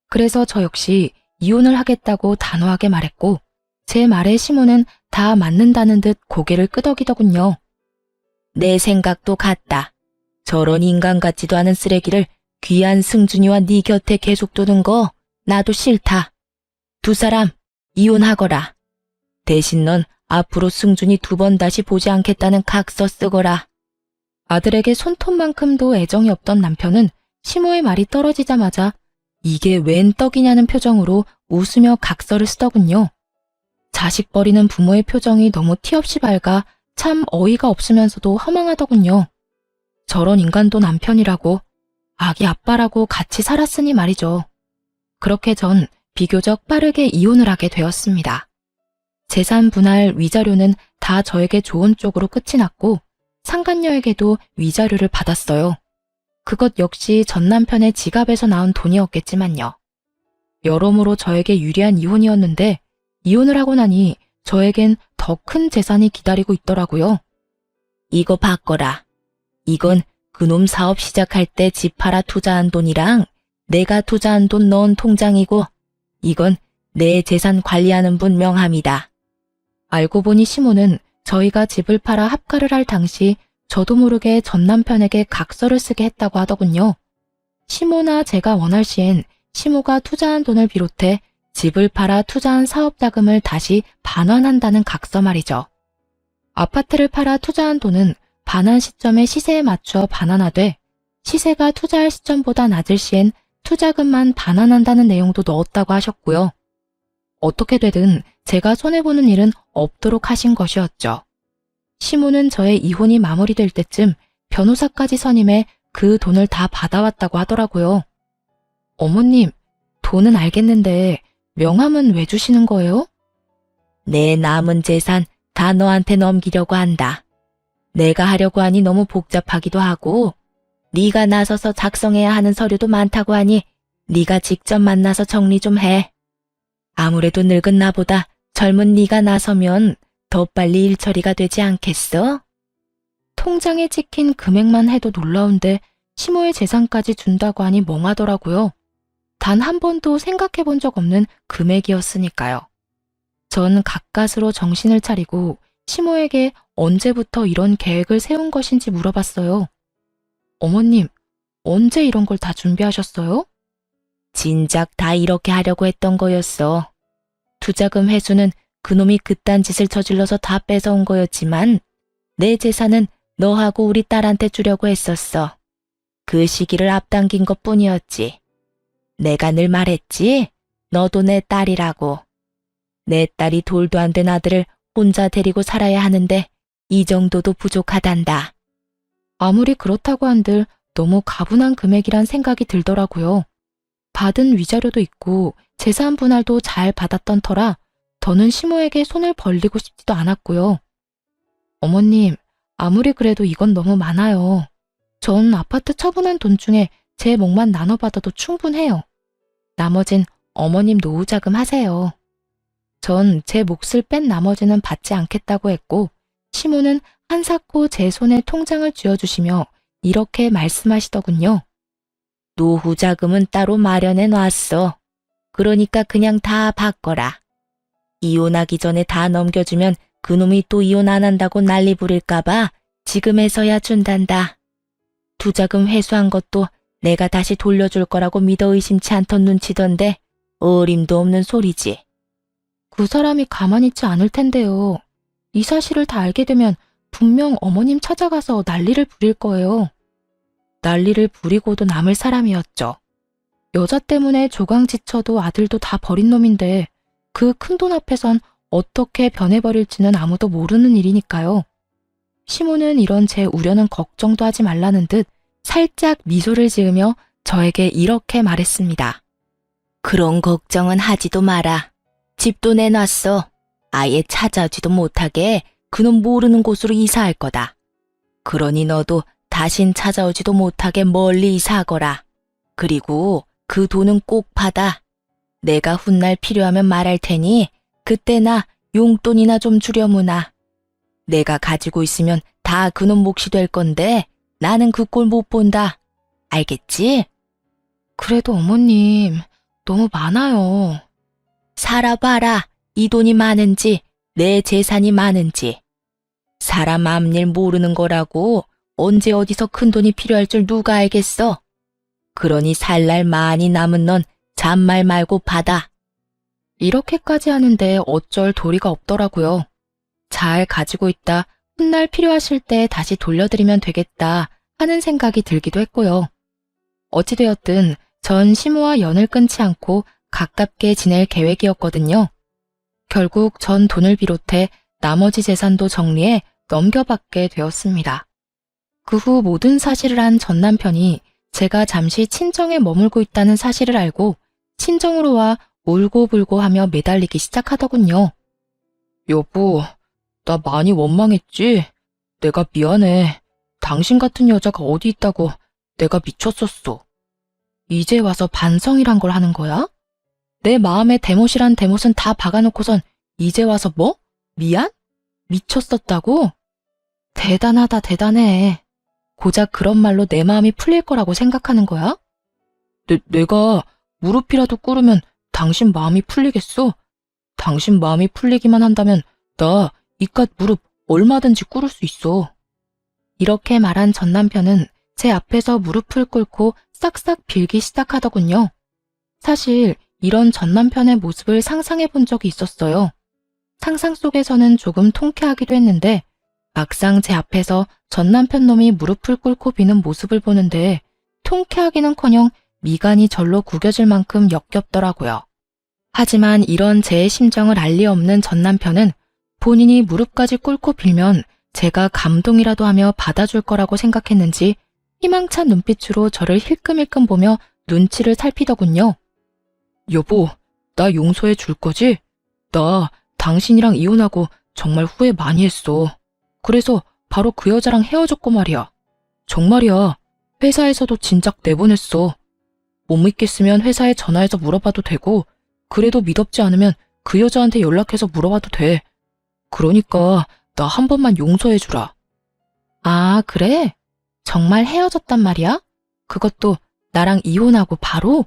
그래서 저 역시 이혼을 하겠다고 단호하게 말했고 제 말에 시모는 다 맞는다는 듯 고개를 끄덕이더군요. 내 생각도 같다. 저런 인간 같지도 않은 쓰레기를 귀한 승준이와 네 곁에 계속 두는 거 나도 싫다. 두 사람 이혼하거라. 대신 넌 앞으로 승준이 2번 다시 보지 않겠다는 각서 쓰거라. 아들에게 손톱만큼도 애정이 없던 남편은 시모의 말이 떨어지자마자 이게 웬 떡이냐는 표정으로 웃으며 각서를 쓰더군요. 자식 버리는 부모의 표정이 너무 티없이 밝아 참 어이가 없으면서도 허망하더군요. 저런 인간도 남편이라고, 아기 아빠라고 같이 살았으니 말이죠. 그렇게 전 비교적 빠르게 이혼을 하게 되었습니다. 재산 분할 위자료는 다 저에게 좋은 쪽으로 끝이 났고 상간녀에게도 위자료를 받았어요. 그것 역시 전 남편의 지갑에서 나온 돈이었겠지만요. 여러모로 저에게 유리한 이혼이었는데 이혼을 하고 나니 저에겐 더 큰 재산이 기다리고 있더라고요. 이거 바꿔라. 이건 그놈 사업 시작할 때 집 팔아 투자한 돈이랑 내가 투자한 돈 넣은 통장이고 이건 내 재산 관리하는 분 명함이다. 알고 보니 시모는 저희가 집을 팔아 합가를 할 당시 저도 모르게 전 남편에게 각서를 쓰게 했다고 하더군요. 시모나 제가 원할 시엔 시모가 투자한 돈을 비롯해 집을 팔아 투자한 사업 자금을 다시 반환한다는 각서 말이죠. 아파트를 팔아 투자한 돈은 반환 시점의 시세에 맞춰 반환하되 시세가 투자할 시점보다 낮을 시엔 투자금만 반환한다는 내용도 넣었다고 하셨고요. 어떻게 되든 제가 손해보는 일은 없도록 하신 것이었죠. 시모는 저의 이혼이 마무리될 때쯤 변호사까지 선임해 그 돈을 다 받아왔다고 하더라고요. 어머님, 돈은 알겠는데 명함은 왜 주시는 거예요? 내 남은 재산 다 너한테 넘기려고 한다. 내가 하려고 하니 너무 복잡하기도 하고 네가 나서서 작성해야 하는 서류도 많다고 하니 네가 직접 만나서 정리 좀 해. 아무래도 늙은 나보다 젊은 네가 나서면 더 빨리 일 처리가 되지 않겠어? 통장에 찍힌 금액만 해도 놀라운데 시모의 재산까지 준다고 하니 멍하더라고요. 단 한 번도 생각해 본 적 없는 금액이었으니까요. 전 가까스로 정신을 차리고 시모에게 언제부터 이런 계획을 세운 것인지 물어봤어요. 어머님, 언제 이런 걸 다 준비하셨어요? 진작 다 이렇게 하려고 했던 거였어. 투자금 회수는 그놈이 그딴 짓을 저질러서 다 뺏어온 거였지만 내 재산은 너하고 우리 딸한테 주려고 했었어. 그 시기를 앞당긴 것뿐이었지. 내가 늘 말했지. 너도 내 딸이라고. 내 딸이 돌도 안 된 아들을 혼자 데리고 살아야 하는데 이 정도도 부족하단다. 아무리 그렇다고 한들 너무 가분한 금액이란 생각이 들더라고요. 받은 위자료도 있고 재산 분할도 잘 받았던 터라 더는 시모에게 손을 벌리고 싶지도 않았고요. 어머님, 아무리 그래도 이건 너무 많아요. 전 아파트 처분한 돈 중에 제 몫만 나눠받아도 충분해요. 나머진 어머님 노후자금 하세요. 전 제 몫을 뺀 나머지는 받지 않겠다고 했고 시모는 한사코 제 손에 통장을 쥐어주시며 이렇게 말씀하시더군요. 노후자금은 따로 마련해 놨어. 그러니까 그냥 다 바꿔라. 이혼하기 전에 다 넘겨주면 그놈이 또 이혼 안 한다고 난리 부릴까봐 지금에서야 준단다. 투자금 회수한 것도 내가 다시 돌려줄 거라고 믿어 의심치 않던 눈치던데 어림도 없는 소리지. 그 사람이 가만히 있지 않을 텐데요. 이 사실을 다 알게 되면 분명 어머님 찾아가서 난리를 부릴 거예요. 난리를 부리고도 남을 사람이었죠. 여자 때문에 조강지쳐도 아들도 다 버린 놈인데 그 큰돈 앞에선 어떻게 변해버릴지는 아무도 모르는 일이니까요. 시모는 이런 제 우려는 걱정도 하지 말라는 듯 살짝 미소를 지으며 저에게 이렇게 말했습니다. 그런 걱정은 하지도 마라. 집도 내놨어. 아예 찾아오지도 못하게 그놈 모르는 곳으로 이사할 거다. 그러니 너도 다신 찾아오지도 못하게 멀리 이사하거라. 그리고 그 돈은 꼭 받아. 내가 훗날 필요하면 말할 테니 그때나 용돈이나 좀 주려무나. 내가 가지고 있으면 다 그놈 몫이 될 건데 나는 그 꼴 못 본다. 알겠지? 그래도 어머님, 너무 많아요. 살아봐라. 이 돈이 많은지 내 재산이 많은지. 사람 앞일 모르는 거라고 언제 어디서 큰 돈이 필요할 줄 누가 알겠어. 그러니 살 날 많이 남은 넌 잔말 말고 받아. 이렇게까지 하는데 어쩔 도리가 없더라고요. 잘 가지고 있다 훗날 필요하실 때 다시 돌려드리면 되겠다 하는 생각이 들기도 했고요. 어찌되었든 전 시모와 연을 끊지 않고 가깝게 지낼 계획이었거든요. 결국 전 돈을 비롯해 나머지 재산도 정리해 넘겨받게 되었습니다. 그 후 모든 사실을 한 전 남편이 제가 잠시 친정에 머물고 있다는 사실을 알고 친정으로 와 울고불고 하며 매달리기 시작하더군요. 여보, 나 많이 원망했지? 내가 미안해. 당신 같은 여자가 어디 있다고 내가 미쳤었어. 이제 와서 반성이란 걸 하는 거야? 내 마음에 대못이란 대못은 다 박아놓고선 이제 와서 뭐? 미안? 미쳤었다고? 대단하다, 대단해. 고작 그런 말로 내 마음이 풀릴 거라고 생각하는 거야? 내가 무릎이라도 꿇으면 당신 마음이 풀리겠어? 당신 마음이 풀리기만 한다면 나 이깟 무릎 얼마든지 꿇을 수 있어. 이렇게 말한 전 남편은 제 앞에서 무릎을 꿇고 싹싹 빌기 시작하더군요. 사실 이런 전 남편의 모습을 상상해 본 적이 있었어요. 상상 속에서는 조금 통쾌하기도 했는데 막상 제 앞에서 전 남편 놈이 무릎을 꿇고 비는 모습을 보는데 통쾌하기는커녕 미간이 절로 구겨질 만큼 역겹더라고요. 하지만 이런 제 심정을 알 리 없는 전 남편은 본인이 무릎까지 꿇고 빌면 제가 감동이라도 하며 받아줄 거라고 생각했는지 희망찬 눈빛으로 저를 힐끔힐끔 보며 눈치를 살피더군요. 여보, 나 용서해 줄 거지? 나 당신이랑 이혼하고 정말 후회 많이 했어. 그래서 바로 그 여자랑 헤어졌고 말이야. 정말이야. 회사에서도 진작 내보냈어. 못 믿겠으면 회사에 전화해서 물어봐도 되고 그래도 믿업지 않으면 그 여자한테 연락해서 물어봐도 돼. 그러니까 나 한 번만 용서해 주라. 아, 그래? 정말 헤어졌단 말이야? 그것도 나랑 이혼하고 바로?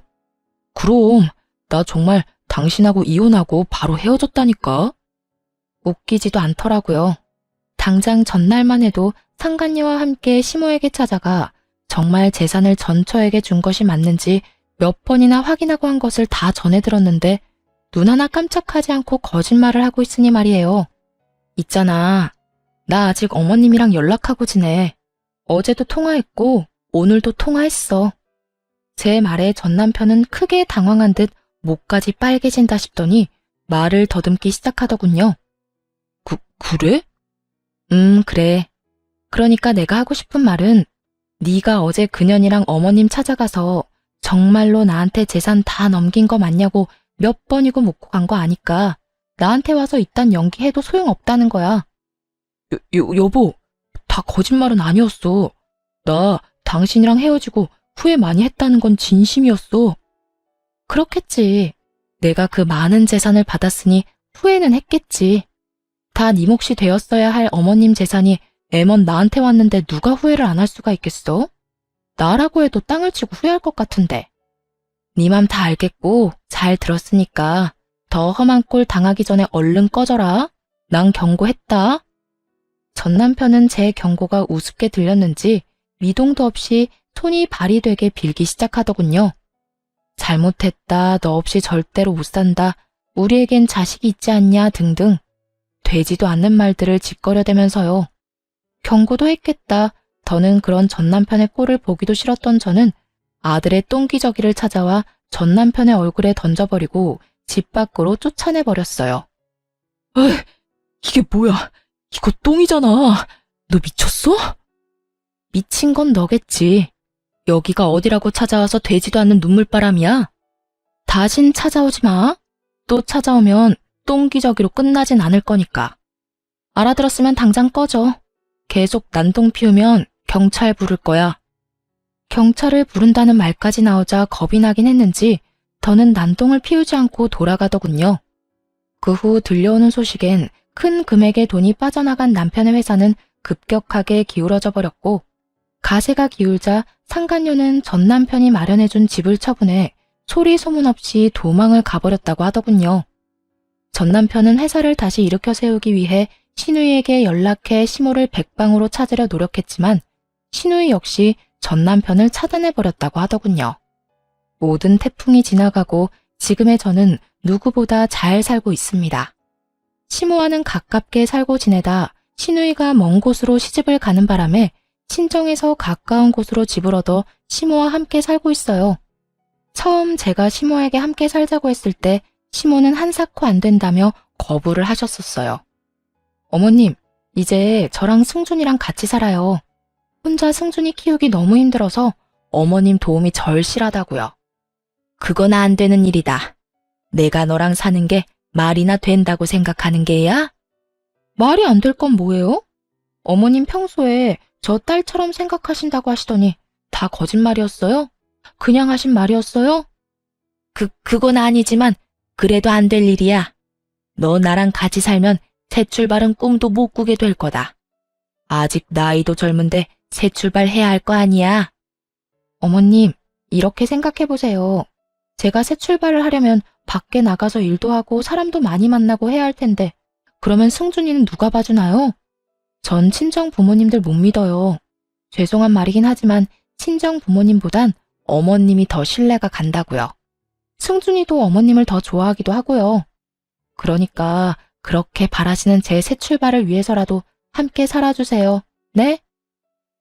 그럼 나 정말 당신하고 이혼하고 바로 헤어졌다니까. 웃기지도 않더라고요. 당장 전날만 해도 상간녀와 함께 시모에게 찾아가 정말 재산을 전처에게 준 것이 맞는지 몇 번이나 확인하고 한 것을 다 전해 들었는데 눈 하나 깜짝하지 않고 거짓말을 하고 있으니 말이에요. 있잖아. 나 아직 어머님이랑 연락하고 지내. 어제도 통화했고 오늘도 통화했어. 제 말에 전 남편은 크게 당황한 듯 목까지 빨개진다 싶더니 말을 더듬기 시작하더군요. 그래? 그래. 그러니까 내가 하고 싶은 말은 네가 어제 그년이랑 어머님 찾아가서 정말로 나한테 재산 다 넘긴 거 맞냐고 몇 번이고 묻고 간 거 아니까 나한테 와서 이딴 연기해도 소용없다는 거야. 여보, 다 거짓말은 아니었어. 나 당신이랑 헤어지고 후회 많이 했다는 건 진심이었어. 그렇겠지. 내가 그 많은 재산을 받았으니 후회는 했겠지. 다 네 몫이 되었어야 할 어머님 재산이 애먼 나한테 왔는데 누가 후회를 안 할 수가 있겠어? 나라고 해도 땅을 치고 후회할 것 같은데. 네 맘 다 알겠고 잘 들었으니까 더 험한 꼴 당하기 전에 얼른 꺼져라. 난 경고했다. 전 남편은 제 경고가 우습게 들렸는지 미동도 없이 손이 발이 되게 빌기 시작하더군요. 잘못했다. 너 없이 절대로 못 산다. 우리에겐 자식이 있지 않냐 등등 되지도 않는 말들을 짓거려대면서요. 경고도 했겠다. 더는 그런 전 남편의 꼴을 보기도 싫었던 저는 아들의 똥기저귀를 찾아와 전 남편의 얼굴에 던져버리고 집 밖으로 쫓아내버렸어요. 에이, 이게 뭐야? 이거 똥이잖아. 너 미쳤어? 미친 건 너겠지. 여기가 어디라고 찾아와서 되지도 않는 눈물바람이야. 다신 찾아오지 마. 또 찾아오면 똥기저귀로 끝나진 않을 거니까. 알아들었으면 당장 꺼져. 계속 난동 피우면 경찰 부를 거야. 경찰을 부른다는 말까지 나오자 겁이 나긴 했는지 더는 난동을 피우지 않고 돌아가더군요. 그 후 들려오는 소식엔 큰 금액의 돈이 빠져나간 남편의 회사는 급격하게 기울어져 버렸고 가세가 기울자 상간녀는 전 남편이 마련해준 집을 처분해 소리 소문 없이 도망을 가버렸다고 하더군요. 전 남편은 회사를 다시 일으켜 세우기 위해 신우이에게 연락해 시모를 백방으로 찾으려 노력했지만 신우이 역시 전 남편을 차단해버렸다고 하더군요. 모든 태풍이 지나가고 지금의 저는 누구보다 잘 살고 있습니다. 시모와는 가깝게 살고 지내다 신우이가 먼 곳으로 시집을 가는 바람에 친정에서 가까운 곳으로 집을 얻어 시모와 함께 살고 있어요. 처음 제가 시모에게 함께 살자고 했을 때 시모는 한사코 안 된다며 거부를 하셨었어요. 어머님, 이제 저랑 승준이랑 같이 살아요. 혼자 승준이 키우기 너무 힘들어서 어머님 도움이 절실하다고요. 그건 안 되는 일이다. 내가 너랑 사는 게 말이나 된다고 생각하는 게야? 말이 안 될 건 뭐예요? 어머님 평소에 저 딸처럼 생각하신다고 하시더니 다 거짓말이었어요? 그냥 하신 말이었어요? 그건 아니지만 그래도 안 될 일이야. 너 나랑 같이 살면 새 출발은 꿈도 못 꾸게 될 거다. 아직 나이도 젊은데 새 출발해야 할 거 아니야. 어머님, 이렇게 생각해보세요. 제가 새 출발을 하려면 밖에 나가서 일도 하고 사람도 많이 만나고 해야 할 텐데 그러면 승준이는 누가 봐주나요? 전 친정 부모님들 못 믿어요. 죄송한 말이긴 하지만 친정 부모님보단 어머님이 더 신뢰가 간다고요. 승준이도 어머님을 더 좋아하기도 하고요. 그러니까 그렇게 바라시는 제 새 출발을 위해서라도 함께 살아주세요. 네?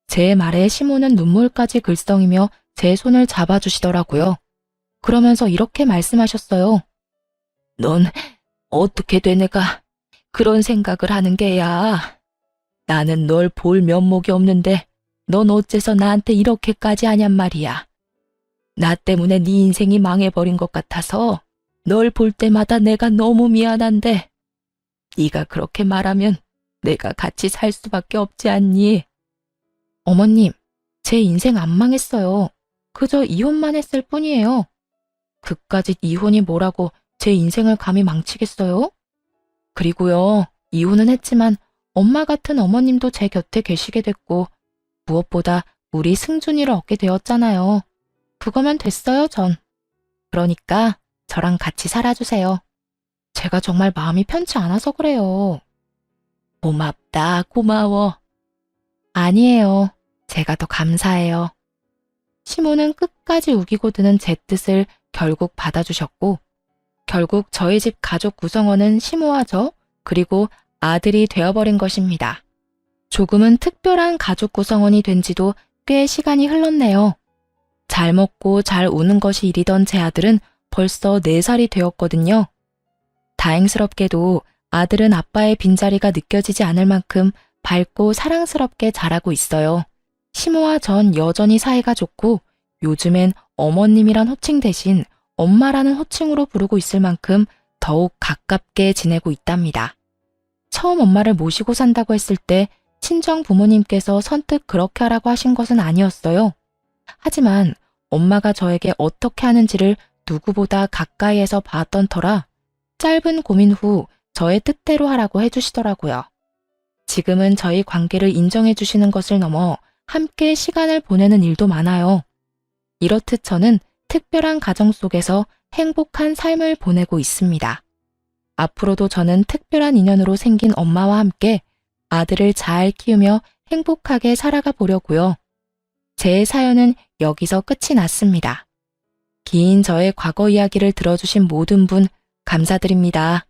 제 말에 시모는 눈물까지 글썽이며 제 손을 잡아주시더라고요. 그러면서 이렇게 말씀하셨어요. 넌 어떻게 돼 내가 그런 생각을 하는 게야. 나는 널 볼 면목이 없는데 넌 어째서 나한테 이렇게까지 하냔 말이야. 나 때문에 네 인생이 망해버린 것 같아서 널 볼 때마다 내가 너무 미안한데 네가 그렇게 말하면 내가 같이 살 수밖에 없지 않니? 어머님, 제 인생 안 망했어요. 그저 이혼만 했을 뿐이에요. 그까짓 이혼이 뭐라고 제 인생을 감히 망치겠어요? 그리고요, 이혼은 했지만 엄마 같은 어머님도 제 곁에 계시게 됐고 무엇보다 우리 승준이를 얻게 되었잖아요. 그거면 됐어요, 전. 그러니까 저랑 같이 살아주세요. 제가 정말 마음이 편치 않아서 그래요. 고맙다, 고마워. 아니에요. 제가 더 감사해요. 시모는 끝까지 우기고 드는 제 뜻을 결국 받아주셨고 결국 저희 집 가족 구성원은 시모와 저 그리고 아들이 되어버린 것입니다. 조금은 특별한 가족 구성원이 된 지도 꽤 시간이 흘렀네요. 잘 먹고 잘 우는 것이 일이던 제 아들은 벌써 4살이 되었거든요. 다행스럽게도 아들은 아빠의 빈자리가 느껴지지 않을 만큼 밝고 사랑스럽게 자라고 있어요. 시모와 전 여전히 사이가 좋고 요즘엔 어머님이란 호칭 대신 엄마라는 호칭으로 부르고 있을 만큼 더욱 가깝게 지내고 있답니다. 처음 엄마를 모시고 산다고 했을 때 친정 부모님께서 선뜻 그렇게 하라고 하신 것은 아니었어요. 하지만 엄마가 저에게 어떻게 하는지를 누구보다 가까이에서 봤던 터라 짧은 고민 후 저의 뜻대로 하라고 해주시더라고요. 지금은 저희 관계를 인정해 주시는 것을 넘어 함께 시간을 보내는 일도 많아요. 이렇듯 저는 특별한 가정 속에서 행복한 삶을 보내고 있습니다. 앞으로도 저는 특별한 인연으로 생긴 엄마와 함께 아들을 잘 키우며 행복하게 살아가 보려고요. 제 사연은 여기서 끝이 났습니다. 긴 저의 과거 이야기를 들어주신 모든 분 감사드립니다.